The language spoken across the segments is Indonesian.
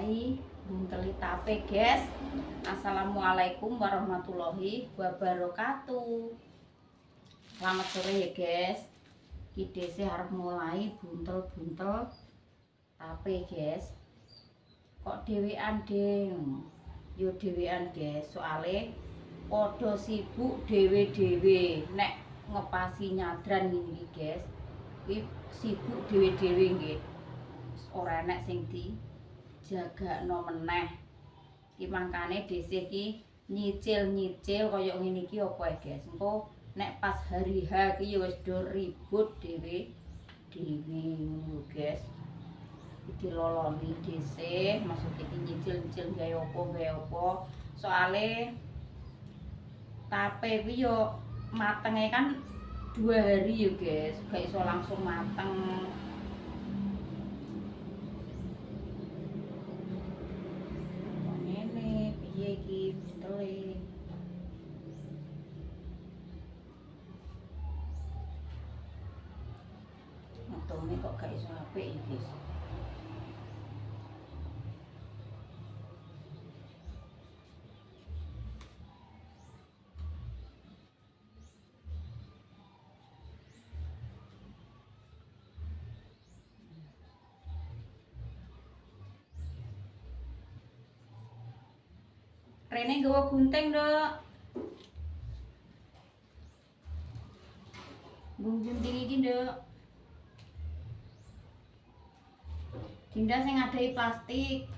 mulai bunteli tape guys. Assalamualaikum warahmatullahi wabarakatuh. Selamat sore ya guys. Kita harus mulai buntel-buntel tape guys. Kok dewean ding? Yo dewean guys. Soale podo sibuk dewe-dewe. Nek ngepasi nyadran ini guys. Iki sibuk dewe-dewe nggih. Ora enak sing dijagakno meneh. Iki mangkane dhisik iki nyicil-nyicil kaya ngene iki apa guys. Engko nek pas hari H iki ya wis do ribut dhewe ngono guys. Iki loloni dhisik, maksud iki nyicil-nyicil gawe apa. Soale tape iki yo matenge kan 2 hari ya guys, gak iso langsung mateng. Ngene piye iki buntele. Matone kok gak iso apik ya guys. Rene gawa gunting, Dok. Gunting iki, Dok. Dinda sing ngadai plastik.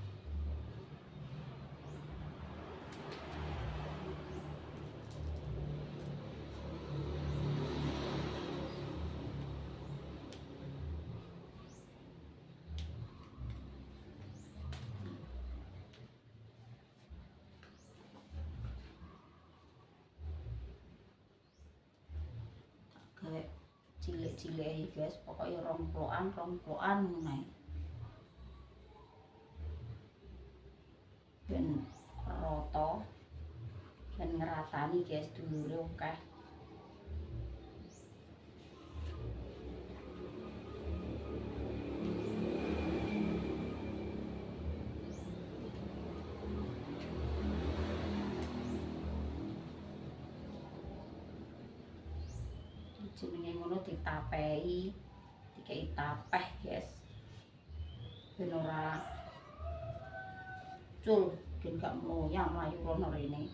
Kayak cilik-cilik guys, pokoknya romploan ngono. Ben roto, ben ngeratani guys dulure akeh. Jenenge ngono ditapei, dikei tapeh guys. Ben ora cul, ben gak moyang mlayu rono rene.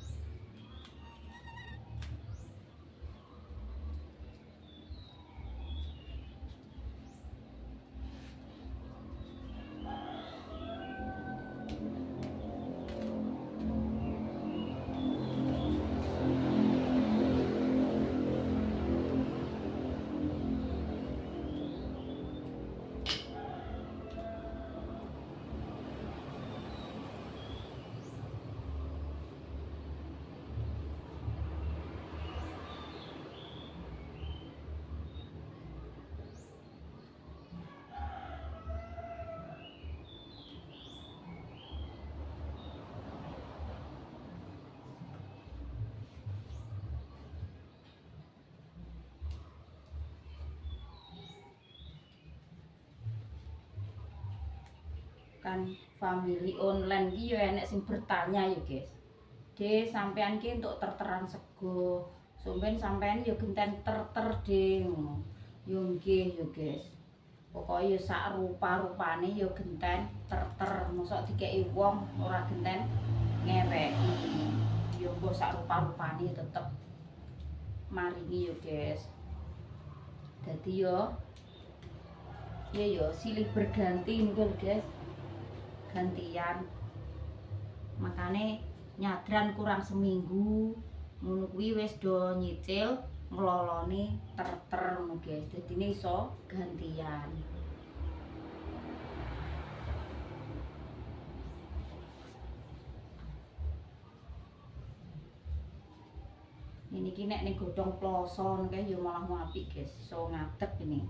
Kan family online iki ya enek sing bertanya ya guys. De sampean ki untuk terteran sego. Sampeyan sampean ya genten terter de ngono. Yo nggih ya guys. Pokoke ya sak rupa-rupane ya genten terter. Mosok dikeki wong ora genten ngeweki. Yo mbok sak rupa-rupane tetep maringi ya guys. Dadi yo silih berganti ngono guys. Gantian, makane nyadran kurang seminggu ngono kuwi wis do nyicil ngloloni terter ngono guys. Dadine iso gantian. Ini ki nek ning godhong ploso kae ya malah apik guys. So ngadeg ini.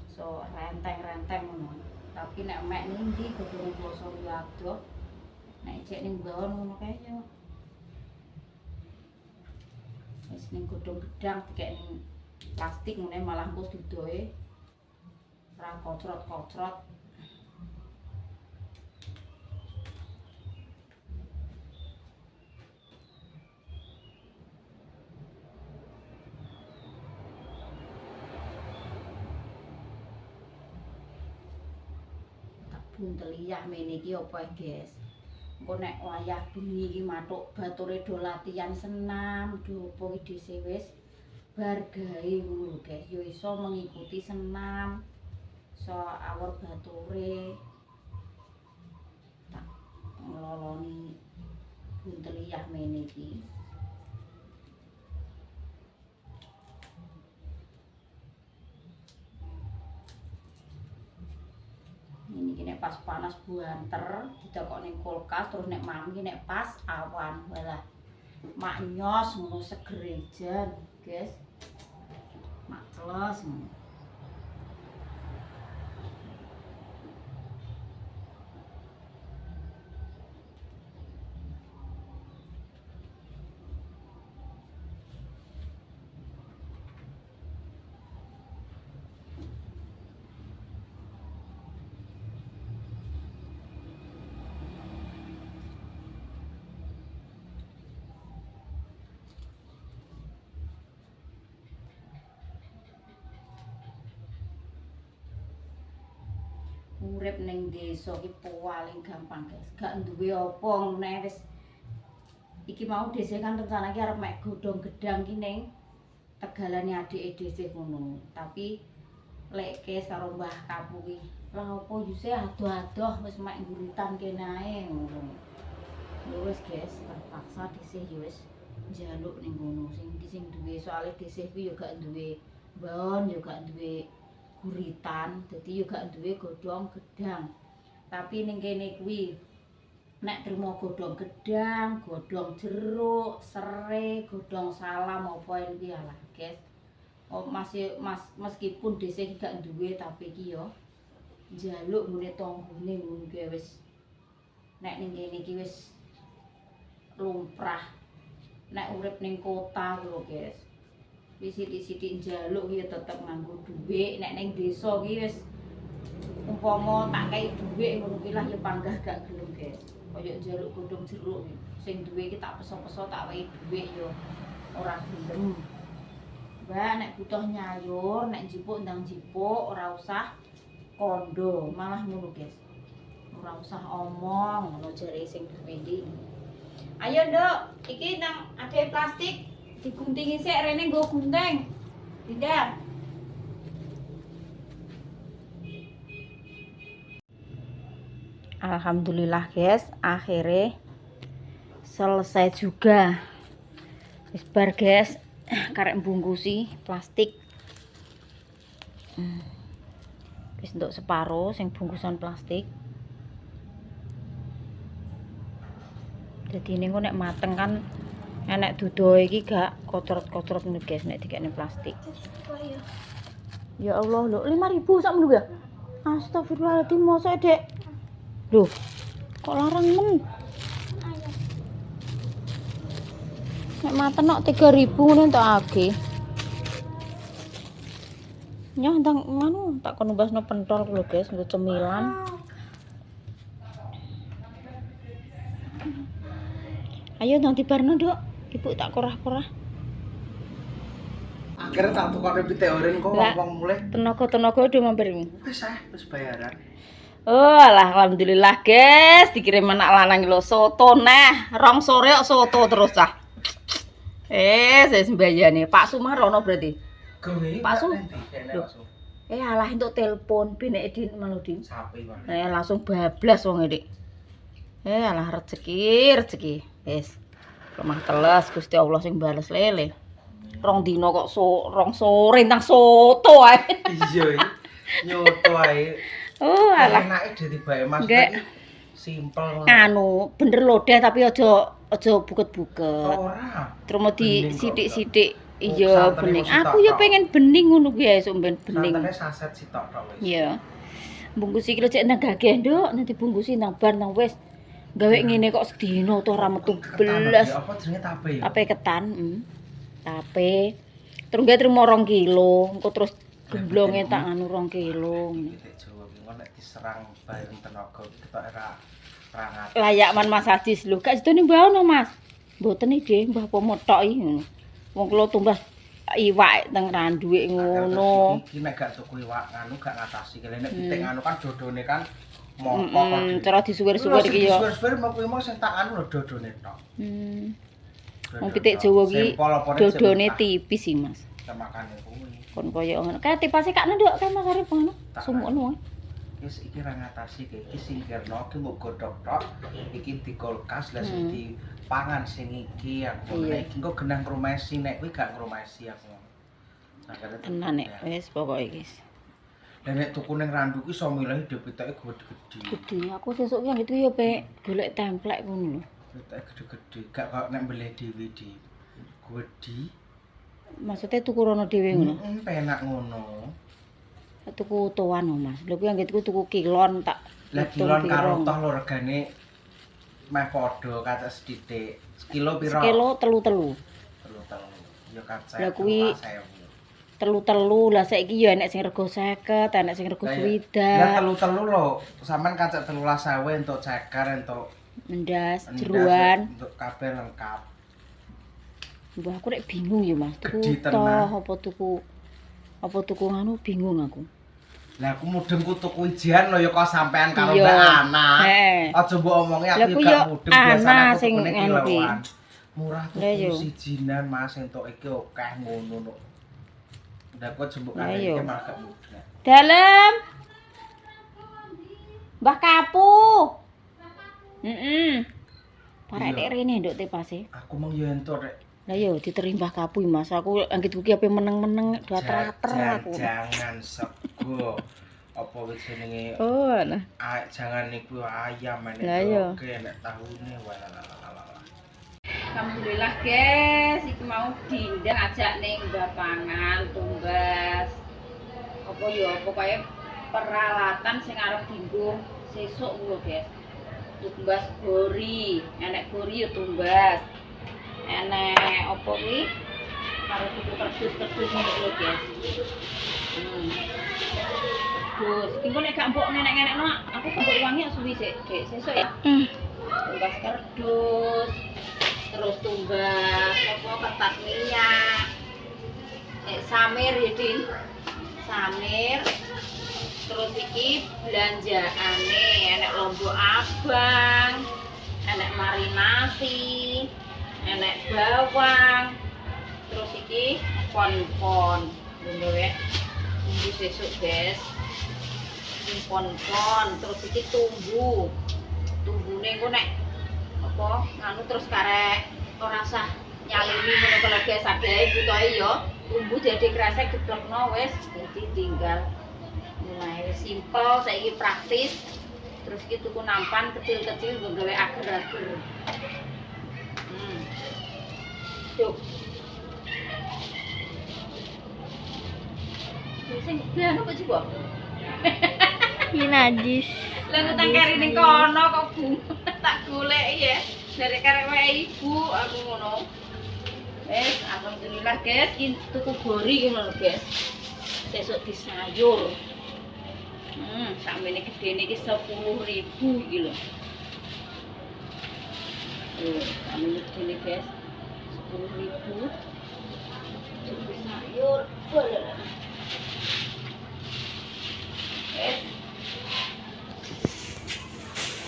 So renteng-renteng ngono. Tapi nek mek ndi godhong ploso ya adoh. Nek cek ning bawon ngono kae ya. Wis ning godhong gedang dikek ning plastik ngene malah engko dudoe ora kocrot-kocrot. buntel iyah mene iki apa guys. Engko nek wayah bengi iki matuk bature do latihan senam, do apa iki dhisik wis bar gawe ngono lho guys. Ya iso mengikuti senam. So awur bature tak ngeloloni buntel iyah mene iki. Ini nek pas panas buanter didokok ning kulkas terus nek mami nek pas awan walah mak nyos ngono segerejan guys mak teles ngono. Urip ning desa iki paling gampang guys. Gak duwe apa ngene wis iki mau dhisik kan rencana iki arep mek godhong gedang ki ning tegalane adike dhisik ngono. Tapi lek kes karo Mbah Kapu ki, lha opo yuse adoh-adoh wis mek nguritan kene ae ngono. Ya wis guys, terpaksa dhisik ya wis njaluk ning ngono. Sing duwe soalé dhisik kuwi ya gak duwe mbon, ya gak duwe guritan, dadi yo gak duwe godhong gedang. Tapi ning kene kuwi nek trimo godhong gedang, godhong jeruk, serai, godhong salam apa iki alah, guys. Oh meskipun dhisik gak duwe tapi iki yo njaluk ngene tanggane ngono ki wis. Nek ning kene iki wis lumrah. Nek urip ning kota lho, guys. Wis sithik-sithik njaluk ya tetep nganggo dhuwit. Nek ning desa ki wis umpama tak kei dhuwit ngono ki lah ya panggah gak gelem, guys. Kaya njaluk godhong jeruk ki. Sing duwe ki tak peso-peso tak wehi dhuwit ya ora gelem. Mbak nek butuh nyayur, nek njipuk ndang njipuk, ora usah kondo, malah ngono, guys. Ora usah omong ngono jare sing duwe iki. Ayo, Nduk, iki nang ade plastik diguntingi sik rene nggo gunting. Tidak. Alhamdulillah guys, akhirnya selesai juga. Wis bar guys, karek bungkusi plastik. Wis untuk separuh sing bungkusan plastik. Jadi ini nek mateng kan enek dudoe iki gak kocorot-kocorot nih guys nek dikene plastik. Ya Allah, lho 5.000 sak menunggu ya. Astagfirullahaladzim, mosok Dek. Loh, kok larang men? Nek mateng nok 3.000 ngono entuk age. Nyah ndang nganu tak kon numbasno pentol lho guys, nggo cemilan. Ayo ndang dibarno, Dok. Ibu tak korah-korah. Akhirnya tak tukar teorin kok wong mulai. Tenaga-tenaga udah mampir. Wis bayaran. Oh, alhamdulillah, guys. Dikirim anak lanang lho soto nah. Rong sore kok soto terus cah. Saya sembayane Pak Sumarono berarti. Pak Sum. Alah entuk telepon benek Din Maludin. Sapi wae. Langsung bablas wong iki. Alah rezeki. Wis. Lemah teles Gusti Allah sing bales lele. Rong dino kok rong sore nang soto ae. Iya iki. Nyoto ae. Oh, alah. Enake dadi bae Mas. Simpel. Anu, bener lho Deh, tapi aja buket-buket. Ora. Terus di sithik-sithik iya bening. Aku ya pengen bening ngono kuwi esuk ben bening. Santene saset sitok tok wis. Iya. Bungkus iki lho cek nang gageh, Nduk, nanti bungkusi nang bar nang wis. Gawe ngene kok sedina to ora metu belas. Apa jenenge tape ya? Tape ketan, tape. Terus gawe trimo 2 kilo, engko terus gemblonge tak anu 2 kilo. Jawa ki nek diserang bayang tenaga ketok ora rangat. Layak man Mas Hadis lho, gak sedone mbah ono Mas. Mboten iki Mbah Pomo tok iki ngono. Wong kula tumbas iwak teng randuke ngono. Iki nek gak tuku iwak nganu gak ngatasi kene nek pitik nganu kan dodone kan mokok. Cara disuwir-suwir iki yo. Disuwir-suwir mau kuwi mau sing tak anu lho dodone tok. Wong pitik Jawa ki dodone tipis sih, Mas. Makane kuwi. Kon koyo ngono. Kae tipase kak nduk kae Mas Arif ngono. Sumukno wae. Wis iki ra ngatasi iki singkirno ki mbok godhog tok. Iki di kulkas lah sing dipangan sing iki aku. Nek iki engko genah ngrumesi nek kuwi gak ngrumesi aku. Tenan nek wis pokoke iki. Lah nek tuku ning Randu ki iso milih depitoke gede-gede. Gede. Aku sesuk ki gitu ya pe golek templek ngono lho. Depitoke gede-gede. Gak kok nek mbeli dhewe di gede. Maksudnya tuku rono dhewe ngono. Penak ngono. Tuku toan Mas. Lha kuwi anggitku tuku kilon tak. Lah kilon karo toh lho regane meh padha kacek sithik. Sekilo piro? Sekilo telu-telu. Telu-telu. Ya kacek. Lah kuwi telu-telu lah saiki ya enek sing rego 50, enek sing rego 60. Ya telu-telu lho. Sampeyan kacek 13.000 entuk ceker entuk mendas, jeruan. Untuk kabeh lengkap. Mbah aku nek bingung ya Mas. Tuku toh apa tuku nganu bingung aku. Lah aku mudeng ku tuku ijian lho ya kok sampean karo Mbak Ana. Aja mbok omongi aku gak mudeng biasane aku tukune kiloan. Murah tuku sijinan Mas entuk iki akeh ngono lho. Ndak kok jembuk kate iki malah gak mudeng. Dalem. Mbah Kapu. Parek nek rene nduk tepase. Aku mung yo entuk rek. Lah yo diterima Kapu Mas. Aku anggitku ki ape meneng-meneng dater-dater aku. Jangan sego. Apa wis jenenge? Oh, nah. Jangan niku ayam nek oke nek tahune walalala. Alhamdulillah guys, iki mau Dinda ngajak ning Bapangan tumbas. Apa yo pokoke peralatan sing arep dienggo sesuk ngono guys. Tumbas gori, enek gori yo tumbas. Enek apa kuwi? Karo tuku kerdus-kerdus ngono lho guys. Terus, iki kok nek gak mbok nenek-nenekno, aku mbok wangi suwi sik, Dek, sesuk ya. Tumbas kerdus. Terus tumbas apa kertas minyak. Samir ya, Din. Samir. Terus iki belanjaane enek lombok abang, enek marinasi, enek bawang. Terus iki pon-pon. Lho ya. Ini sesuk, guys. Pon-pon, terus iki tumbu. Tumbune engko nek apa nganu terus karek ora usah nyalimi ngono kalau guys adae butuhe ya tumbu dadi kresek diplekno wis dadi tinggal mulai simpel saiki praktis terus iki tuku nampan kecil-kecil nggo gawe ager-ager. Yuk. Sing biasa apa sih, Bu? Ini najis. Lah nutang kari ning kono kok tak golek ya. Dari karek wae ibu aku ngono. Wes alhamdulillah guys, iki tuku gori ngono lho guys. Sesuk disayur. Sakmene gedene iki 10.000 iki lho. Sakmene gedene guys. 10.000. Tuku sayur.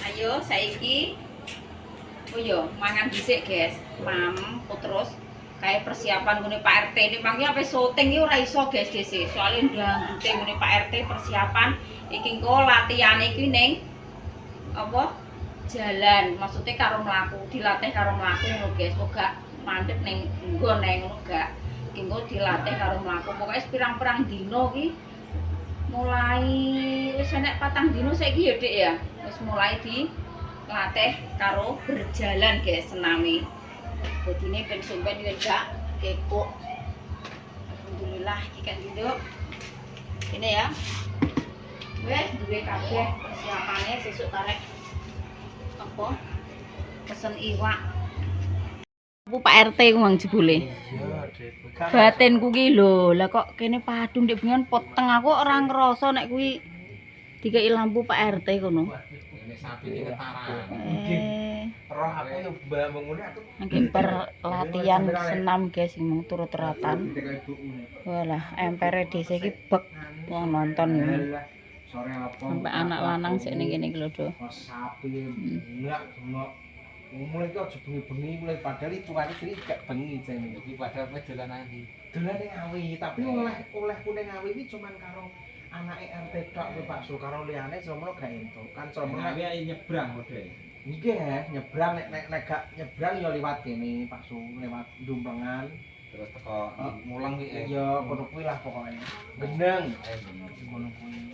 Ayo saiki yo mangan dhisik guys. Terus kayak persiapan ngene Pak RT ini mangke ape syuting iki ora iso guys dhisik. Soale ndangdute ngene Pak RT persiapan iki engko latihane iki ning apa jalan. Maksudnya karo mlaku, dilatih karo mlaku ngono guys. Kok gak mandek ning nggon neng ngono gak. Iki engko dilatih karo mlaku. Pokoke pirang-pirang dino iki mulai wis enek 4 dino saiki ya Dik ya. Wis mulai dilatih karo berjalan guys sename. Bodine ben sampeyan wis gak kekok. Alhamdulillah iki kan nduk. Ini ya. Wis duwe kabeh persiapane sesuk karek apa? Pesen iwak. Bu Pak RT ku mang jebule. Batinku ki lho, lah kok kene padung ndek bengan poteng aku ora ngrasa nek kuwi dikeki lampu Pak RT kono. Ini sapi ketaran. Roh aku yo mbak ngene aku. Nggih per latihan senam guys sing turut teratan. Walah, empere desa iki bek wong nonton ini. Sore apa? Sampai anak lanang sik ning kene iki lho, Do. Sapi enggak bengok. Mulai kok aja bengi-bengi mulai padahal itu kan iki gak bengi jane. Iki padahal wis dolan nanti. Dolan ning Ngawi, tapi oleh kuning Ngawi iki cuman karo anake RT tok kuwi Pak Sul karo liyane sono gak entuk. Kan sono Ngawi ae nyebrang model. Nggih, nyebrang nek gak nyebrang ya liwat kene Pak Sul, lewat Dumpengan. Terus teko mulang iki. Ya kono kuwi lah pokoke. Gendeng. Kono kuwi.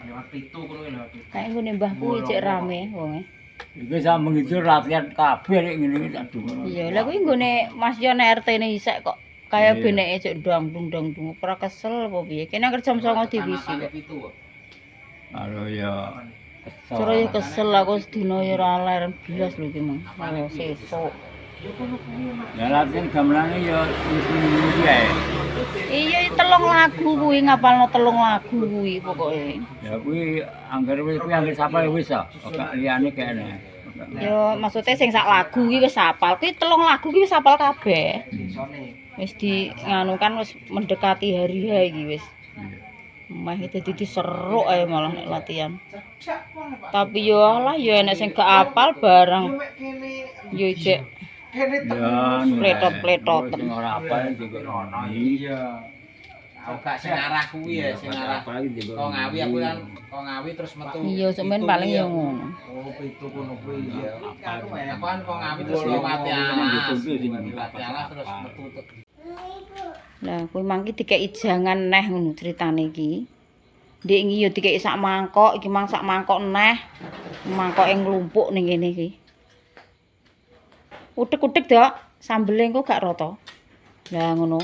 Lewat Pitu kono lewat Pitu. Kayak ngene Mbah kuwi cek rame wonge. Iki sampe itu latihan kabeh nek ngene iki tak dungo. Iya, lha kuwi nggone Mas Yon RT-ne isek kok kaya beneke cek dang-dung ora kesel apa piye. Kene kerja jam 09.00 divisi kok. Karo ya Cara ya kesel aku sedina ya ora ler bilas lho iki mong. Ayo sesuk. ya latihan gamelane ya wis iki ae. Iya 3 lagu kuwi ngapalno 3 lagu kuwi pokoke. Ya kuwi angger wis kuwi angger sapal wis ah. Gak liyane kene. Ya maksudnya sing sak lagu iki wis hafal. Kuwi 3 lagu iki wis hafal kabeh. Wis di nganu kan wis mendekati hari H iki wis. Meh dadi diseruk ae malah nek latihan. Tapi yo alah yo enek sing gak hafal barang. Yo cek Ya pletot-pletot. sing ora apa juga ono. Iya. Aku gak sing arah kuwi ya, sing arah apalagi juga. kok Ngawi aku kan kok Ngawi terus metu. Iya sampean paling yo ngono. Oh, Pitu kono kuwi ya. Aku kan kok Ngawi terus lewati alas terus metu. Lah kuwi mangki dikeki jangan neh ngono critane iki. Ndek iki yo dikeki sak mangkok, iki mang sak mangkok neh. Mangkoke nglumpuk ning kene iki. Utek-utek Dok, sambele engko gak rata. Lah ngono.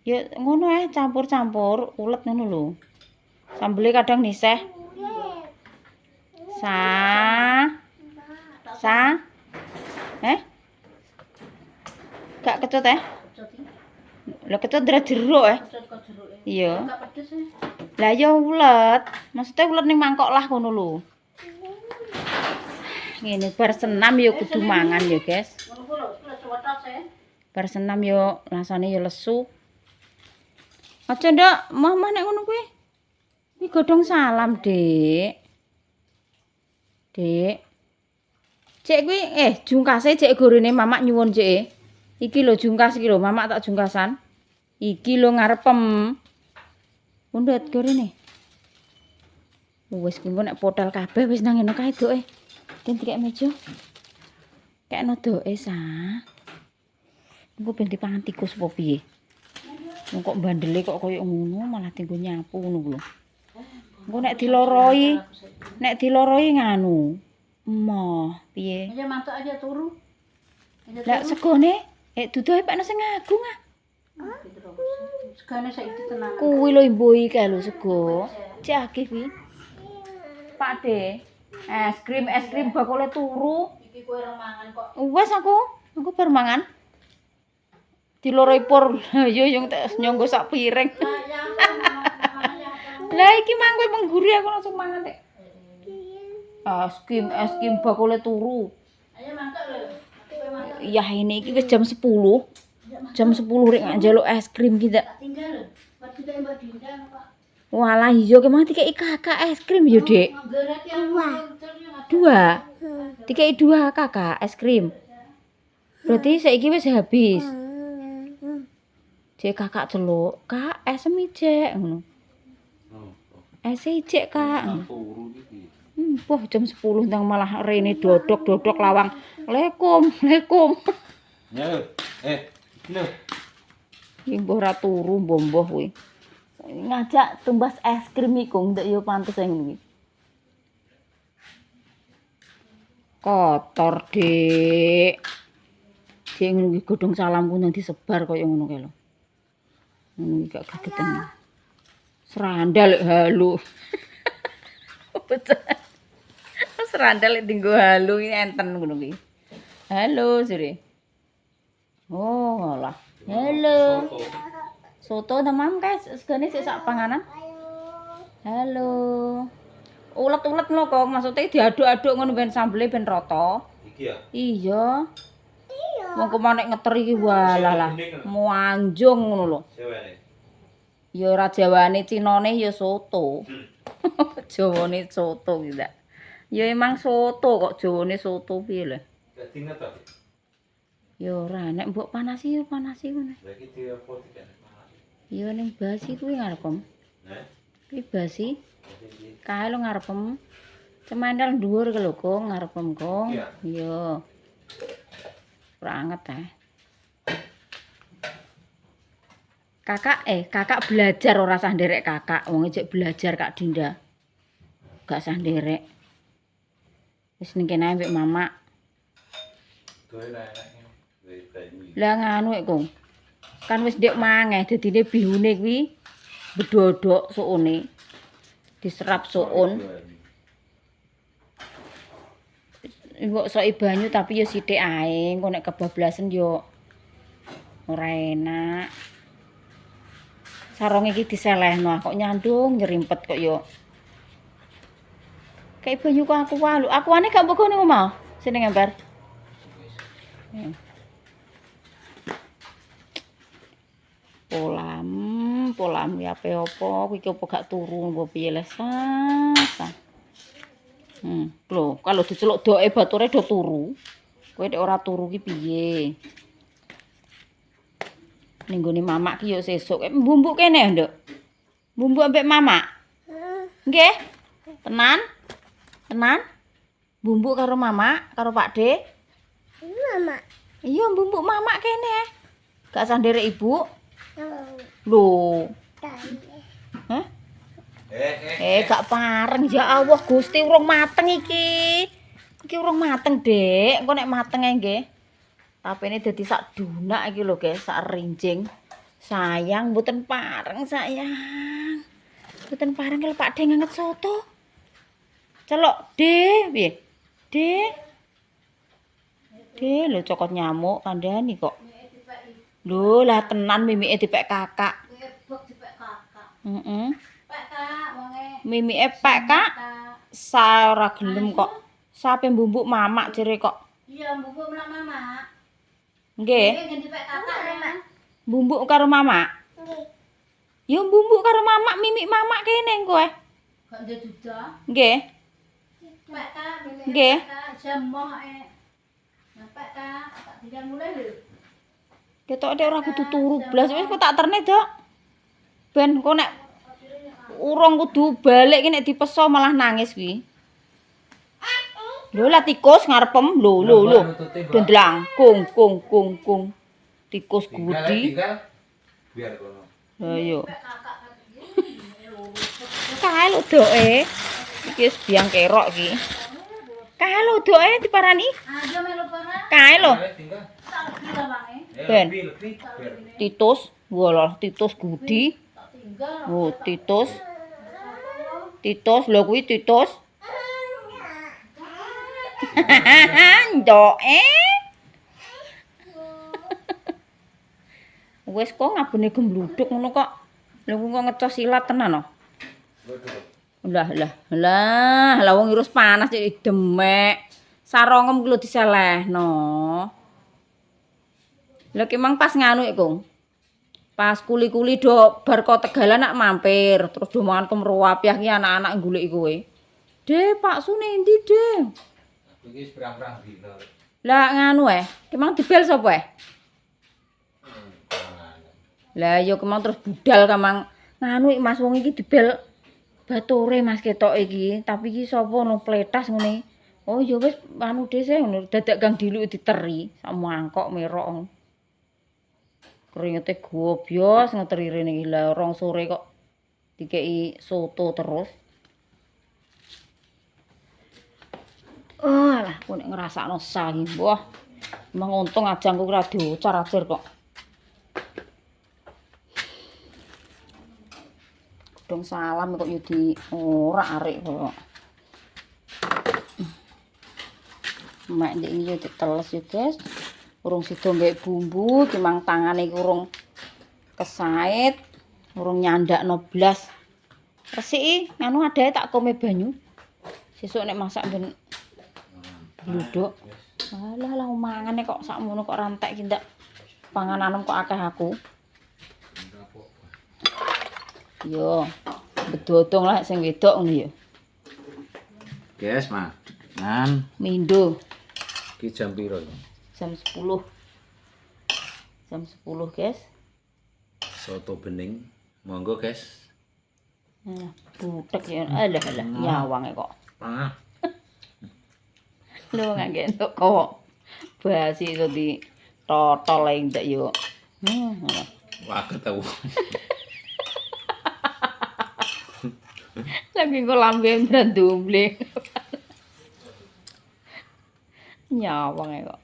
Ya ngono ae campur-campur, ulet ngono lho. Sambele kadang niseh. Sa. Gak kecut Lah kecut dra jeruk Iya. Lah ya ulet. Maksudnya ulet ning mangkok lah ngono lho. Ngene bar senam ya kudu mangan ya, Guys. Bar senam yo rasane ya lesu. Aja ndak, mah nek ngono kuwi. Iki godhong salam, Dik. Dik. Cek kuwi jungkase cek gorene Mamak nyuwun cek. Iki lho jungkas iki lho, Mamak tak jungkasan. Iki lho ngarepem. Pundhut gorene. Wis ki nek potel kabeh wis nang ngene kae doke. Den dikek meja. Kekno doke sa. Engko ben dipangan tikus apa piye? Wong kok bandele kok koyo ngono malah tinggo nyapu ngono lho. Engko nek diloroi nganu. Emoh, piye? Aja mantuk aja turu. Lah segone dudu ae pekno sing agung ah. Segane saiki tenang. Kuwi lho mboi kae lho sego. Cek akeh kuwi. Pak De, es krim bakule turu. Iki kowe ora mangan kok. Wes aku bar mangan. Diloroi pur. Yo yo nyonggo sak piring. Lah iki mang kowe mengguri aku langsung mangan tek. Es krim bakule turu. Ayo mantuk lho. Kowe mantuk. Ya ini iki wis jam 10. Jam 10 rek njaluk es krim ki tak. Tinggal lho. Buat kita Mbak Dinda Pak. Walah iya ki mang dikeki kakak es krim yo, Dik. Nggerak yang 2. Dikeki 2 kakak es krim. Berarti saiki wis habis. Cek kakak celuk, Kak, es mijek ngono. Es ijek, Kak. Wah, jam 10 nang malah rene dodok lawang. Assalamualaikum. Ya, lho. Iki mbah ora turu mbah kuwi. Ngajak tumbas es krim iku ndek yo pantes ae ngono iki. Kotor, Dik. Dik ngono iki godhong salamku nang disebar kaya ngono kae lho. Ngono iki gak gegeten. Serandal halu. Serandal dinggo halu iki enten ngono iki. Halo, Sire. Oh, alah. Halo. Soto tamam guys, segane sik sak panganan. Halo. Ulet-ulet lho kok, maksudnya diaduk-aduk ngono ben sambele ben rata. Iki ya. Iya. Wong kok manek ngeter iki walah lah. Muanjung ngono lho. Sewene. Ya ora Jawane Cinane ya soto. Jawane soto ki ndak. Ya emang soto kok Jawane soto piye lho. Dadi ngeto. Ya ora nek mbok panasi ya panasi ngono. Lah iki diopo dikene panas. Ya ning basi kuwi ngarepem. Heh. Kuwi basi. Kae lo ngarepem. Cemendel dhuwur ke lho Kong ngarepem Kong. Iya. Iya. Ora anget Kakak belajar ora sah nderek kakak. Wong ejek belajar Kak Dinda. Gak sah nderek. Wis ning kene ambek mama. Kowe ra enake. Wis banyu. Lah nganu Kong. Kan wis ndek mangeh dadine bihune kuwi bedodok sukune. Diserap sukun. Mbok soki banyu tapi ya sithik ae. Engko nek kebablasen yo ora enak. Sarong iki diselehno kok nyandung nyerimpet kok yo. Kayak banyu kok aku wae lho. Akuane gak mbok niku mau. Sini ngemper. Polam ya ape opo iki opo gak turu mbok piye lesan. Lho, kalau diceluk doke bature do turu. Kowe nek ora turu ki piye? Ning gone mamak ki yo sesuk. Mbumbuk kene, Nduk. Mbumbuk ambek mamak. Nggih. Tenan? Tenan? Mbumbuk karo mamak, karo Pak De? Mama. Iya, mbumbuk mamak kene. Gak usah nderek ibu. Lho. Hah? Gak pareng ya Allah Gusti urung mateng iki. Iki urung mateng, Dek. Engko nek mateng ae nggih. Tapene dadi sak dunak iki lho, guys, sak rinjing. Sayang mboten pareng, sayang. Mboten pareng kalau Pak De nganget soto. Celok, De, piye? De. De lho cokot nyamuk kandhani kok. Lho, lah tenan mimike dipek kakak. Ebok dipek kakak. Heeh. Pak Kak, wonge. Mimike pek, Kak. Sa ora gelem kok. Sape mbumbuk mamak jere kok. Iya, mbubuk menak mama. Nggih. Nggih dipek kakak ya. Mbumbuk karo mamak. Nggih. Ya mbumbuk karo mamak, mimik mamak kene kowe. Gak ndek dudah. Nggih. Pak Kak, mimik Nggih. Kak jamoh Nah, Pak Kak, tak tinggal mulai lho. Ketok nek ora kudu turu blas wis kok tak terne, Dok. Ben kok nek urung kudu balik ki nek dipeso malah nangis kuwi. Lho lah tikus ngarepem. Lho. Dendlang kung. Tikus gudi. Biar kono. Lah yo. Kae lho doke. Iki wis biang kerok iki. Kae lho doke diparani. Ayo melu para. Kae lho. Tinggal. Tak kira bange. Ben. Lebih. Titus, walah Titus gudi. Tak tinggal. Oh, Titus. Titus lho kuwi Titus. Ndoke. Wis kok ngabene gembluduk ngono kok. Lha kok ngecos silat tenan oh. Lah wong irus panas iki demek. Sarongem ku lho diselehno. Lah ki mang pas nganu iku. Pas kuli-kuli do bar kok Tegalan nak mampir, terus do mangan kemruwapiah ki anak-anak golek kowe. De, Pak Su endi, De? Aku iki wis pirang-pirang dina. Lah nganu ki mang dibel sapa Lah ya kemang terus budal kamang nganu Mas wong iki dibel bature Mas ketok iki, tapi iki sapa no pletas ngene. Oh ya wis anu dese ngono dadak Gang Diluk diteri sak mangkok merok. Keringete gobyos ngeteri rene iki lah 2 sore kok dikeki soto terus. Oh lah kok nek ngrasakno saiki wah. Emang untung ajangku ora diocar-acir kok. Dong salam kok yo di ora arek kok. Mak ndek iki yo diteles yo, Guys. Urung sida nggae bumbu, cumang tangane iki urung kesait, urung nyandakno blas. Resiki nganu adae tak kome banyu. Sesuk nek masak ben gluduk. Alah mangane kok sakmono kok rantek ki ndak. Pangananem kok akeh aku. Yo, bedodong lah sing wedok ngono ya. Guys, mangan. Mindo Ki jam piro? jam 10. Jam 10, guys. Soto bening. Monggo, guys. Nah, butek ya. Alah nyawange kok. Ah, Lho ngangge entuk kok. Basi iso di totol ae ndak yo. wah ketemu. Lagi kok lambe ndumble. Nyawang kok.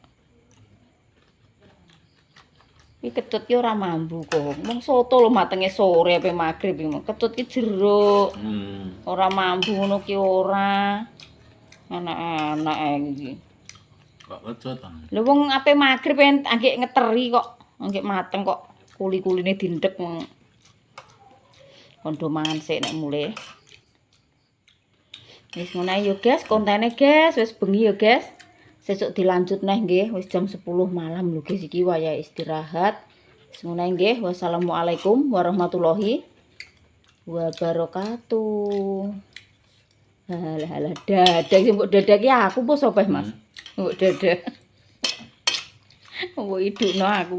Iki ketut ki ora mambu kok. Mung soto lho matenge sore ape magrib iki. Ketut ki jeruk. Ora mambu ngono ki ora. Enak-enak iki. Kok kecut. Lho wong ape magrib anggek ngeteri kok. Anggek mateng kok. Kuli-kuline dindek mung. Kondo mangan sik nek mulai. Wis ngono ae yo guys, kontene guys, wis bengi yo guys. Sesuk dilanjut neh nggih, wis jam 10 malam lho guys iki wayahe istirahat. Wis ngono ae nggih. Wassalamualaikum warahmatullahi wabarakatuh. Halah dadah sing mbok dadah ki aku apa sapa Mas? Mbok dadah. Mbok idukno aku.